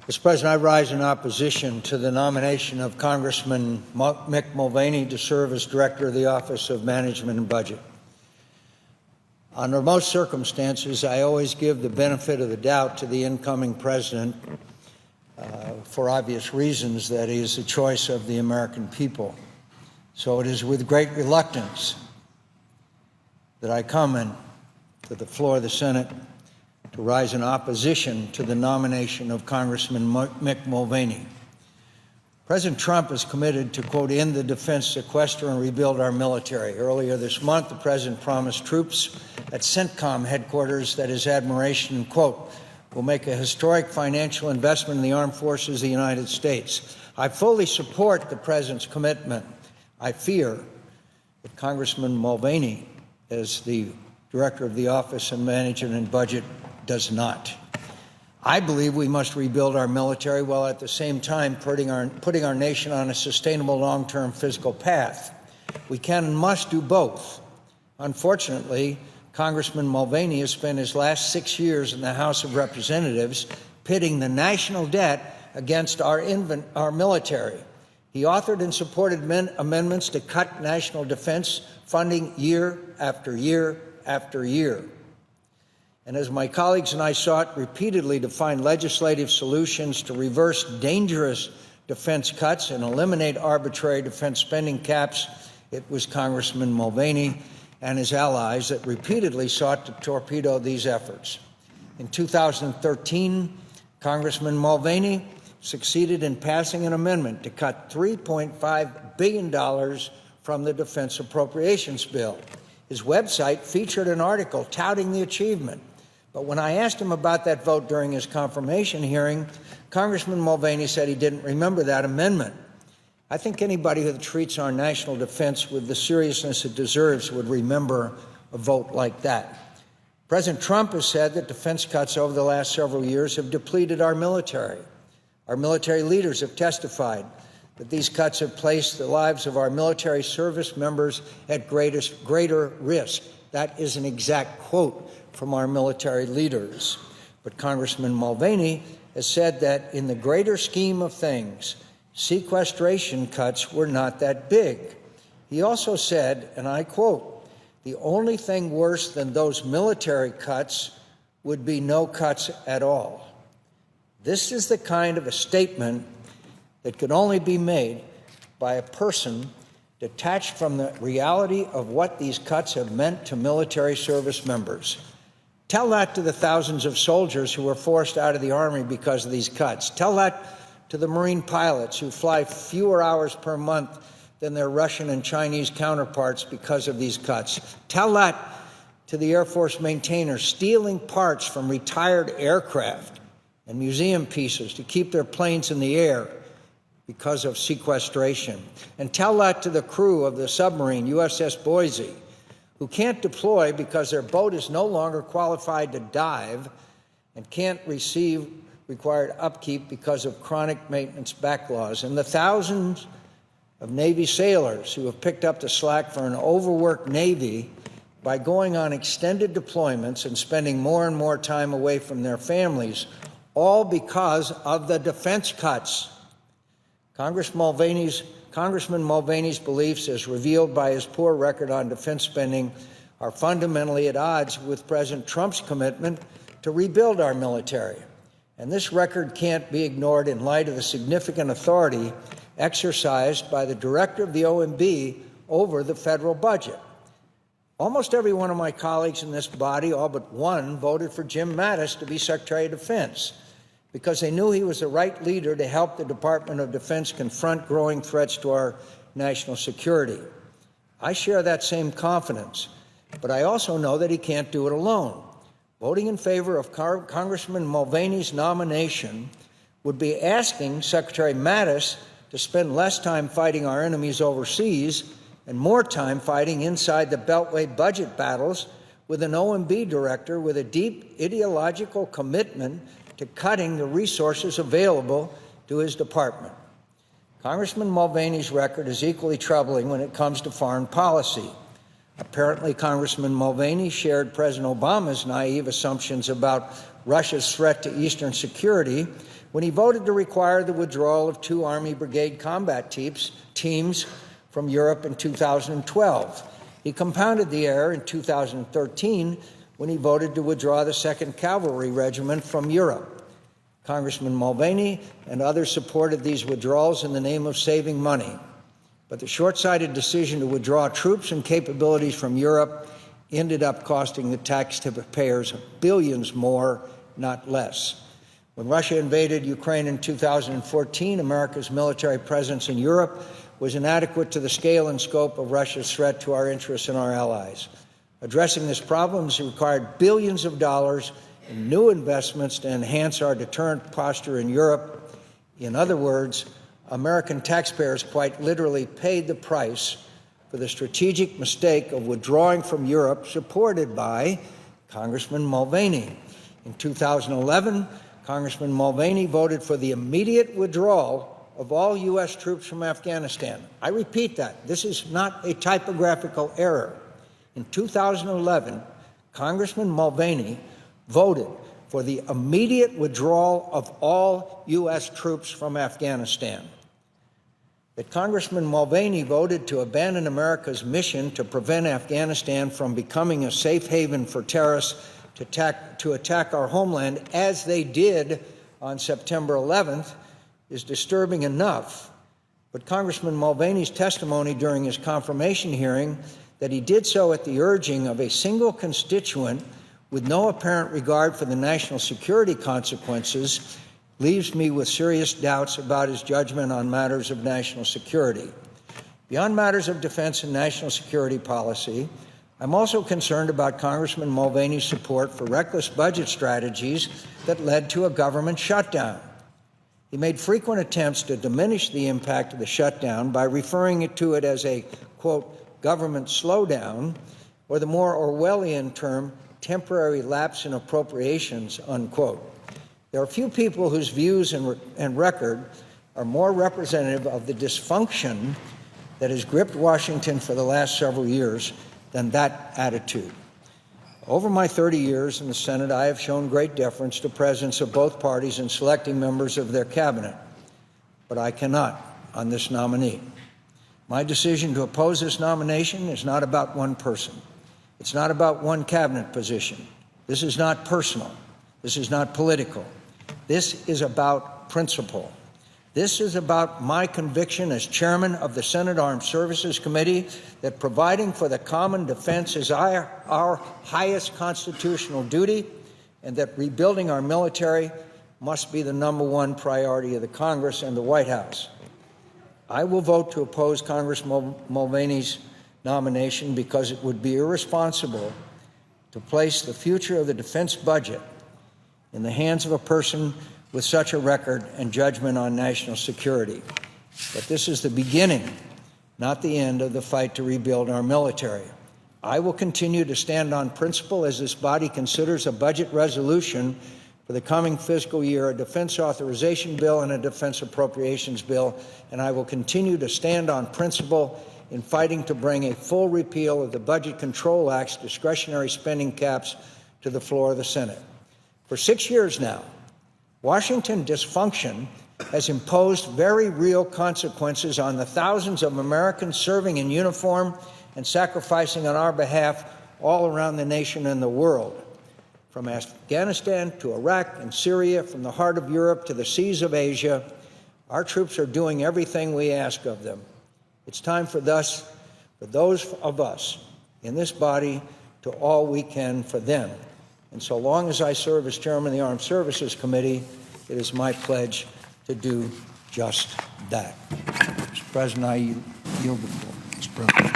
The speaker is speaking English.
Mr. President, I rise in opposition to the nomination of Congressman Mick Mulvaney to serve as Director of the Office of Management and Budget. Under most circumstances, I always give the benefit of the doubt to the incoming president for obvious reasons, that he is the choice of the American people. So it is with great reluctance that I come to the floor of the Senate to rise in opposition to the nomination of Congressman Mick Mulvaney. President Trump is committed to, quote, end the defense sequester and rebuild our military. Earlier this month, the president promised troops at CENTCOM headquarters that his admiration, quote, will make a historic financial investment in the armed forces of the United States. I fully support the president's commitment. I fear that Congressman Mulvaney, as the Director of the Office of Management and Budget, does not. I believe we must rebuild our military while at the same time putting our nation on a sustainable long-term fiscal path. We can and must do both. Unfortunately, Congressman Mulvaney has spent his last 6 years in the House of Representatives pitting the national debt against our military. He authored and supported amendments to cut national defense funding year after year after year. And as my colleagues and I sought repeatedly to find legislative solutions to reverse dangerous defense cuts and eliminate arbitrary defense spending caps, it was Congressman Mulvaney and his allies that repeatedly sought to torpedo these efforts. In 2013, Congressman Mulvaney succeeded in passing an amendment to cut $3.5 billion from the defense appropriations bill. His website featured an article touting the achievement. But when I asked him about that vote during his confirmation hearing, Congressman Mulvaney said he didn't remember that amendment. I think anybody who treats our national defense with the seriousness it deserves would remember a vote like that. President Trump has said that defense cuts over the last several years have depleted our military. Our military leaders have testified that these cuts have placed the lives of our military service members at greater risk. That is an exact quote from our military leaders. But Congressman Mulvaney has said that in the greater scheme of things, sequestration cuts were not that big. He also said, and I quote, the only thing worse than those military cuts would be no cuts at all. This is the kind of a statement that could only be made by a person detached from the reality of what these cuts have meant to military service members. Tell that to the thousands of soldiers who were forced out of the Army because of these cuts. Tell that to the Marine pilots who fly fewer hours per month than their Russian and Chinese counterparts because of these cuts. Tell that to the Air Force maintainers stealing parts from retired aircraft and museum pieces to keep their planes in the air because of sequestration. And tell that to the crew of the submarine USS Boise, who can't deploy because their boat is no longer qualified to dive and can't receive required upkeep because of chronic maintenance backlogs, and the thousands of Navy sailors who have picked up the slack for an overworked Navy by going on extended deployments and spending more and more time away from their families, all because of the defense cuts. Congressman Mulvaney's beliefs, as revealed by his poor record on defense spending, are fundamentally at odds with President Trump's commitment to rebuild our military. And this record can't be ignored in light of the significant authority exercised by the director of the OMB over the federal budget. Almost every one of my colleagues in this body, all but one, voted for Jim Mattis to be Secretary of Defense because they knew he was the right leader to help the Department of Defense confront growing threats to our national security. I share that same confidence, but I also know that he can't do it alone. Voting in favor of Congressman Mulvaney's nomination would be asking Secretary Mattis to spend less time fighting our enemies overseas and more time fighting inside the Beltway budget battles with an OMB director with a deep ideological commitment to cutting the resources available to his department. Congressman Mulvaney's record is equally troubling when it comes to foreign policy. Apparently, Congressman Mulvaney shared President Obama's naive assumptions about Russia's threat to Eastern security when he voted to require the withdrawal of 2 Army Brigade combat teams from Europe in 2012. He compounded the error in 2013 when he voted to withdraw the 2nd Cavalry Regiment from Europe. Congressman Mulvaney and others supported these withdrawals in the name of saving money. But the short-sighted decision to withdraw troops and capabilities from Europe ended up costing the taxpayers billions more, not less. When Russia invaded Ukraine in 2014, America's military presence in Europe was inadequate to the scale and scope of Russia's threat to our interests and our allies. Addressing this problem has required billions of dollars in new investments to enhance our deterrent posture in Europe. In other words, American taxpayers quite literally paid the price for the strategic mistake of withdrawing from Europe, supported by Congressman Mulvaney. In 2011, Congressman Mulvaney voted for the immediate withdrawal of all U.S. troops from Afghanistan. I repeat that. This is not a typographical error. In 2011, Congressman Mulvaney voted for the immediate withdrawal of all U.S. troops from Afghanistan. That Congressman Mulvaney voted to abandon America's mission to prevent Afghanistan from becoming a safe haven for terrorists to attack our homeland, as they did on September 11th, is disturbing enough. But Congressman Mulvaney's testimony during his confirmation hearing that he did so at the urging of a single constituent with no apparent regard for the national security consequences leaves me with serious doubts about his judgment on matters of national security. Beyond matters of defense and national security policy, I'm also concerned about Congressman Mulvaney's support for reckless budget strategies that led to a government shutdown. He made frequent attempts to diminish the impact of the shutdown by referring to it as a, quote, government slowdown, or the more Orwellian term, temporary lapse in appropriations, unquote. There are few people whose views and record are more representative of the dysfunction that has gripped Washington for the last several years than that attitude. Over my 30 years in the Senate, I have shown great deference to presidents of both parties in selecting members of their cabinet, but I cannot on this nominee. My decision to oppose this nomination is not about one person. It's not about one cabinet position. This is not personal. This is not political. This is about principle. This is about my conviction as chairman of the Senate Armed Services Committee that providing for the common defense is our highest constitutional duty, and that rebuilding our military must be the #1 priority of the Congress and the White House. I will vote to oppose Congressman Mulvaney's nomination because it would be irresponsible to place the future of the defense budget in the hands of a person with such a record and judgment on national security. But this is the beginning, not the end, of the fight to rebuild our military. I will continue to stand on principle as this body considers a budget resolution for the coming fiscal year, a defense authorization bill and a defense appropriations bill, and I will continue to stand on principle in fighting to bring a full repeal of the Budget Control Act's discretionary spending caps to the floor of the Senate. For 6 years now, Washington dysfunction has imposed very real consequences on the thousands of Americans serving in uniform and sacrificing on our behalf all around the nation and the world. From Afghanistan to Iraq and Syria, from the heart of Europe to the seas of Asia, our troops are doing everything we ask of them. It's time for those of us in this body to all we can for them. And so long as I serve as chairman of the Armed Services Committee, it is my pledge to do just that. Mr. President, I yield the floor. Mr. President.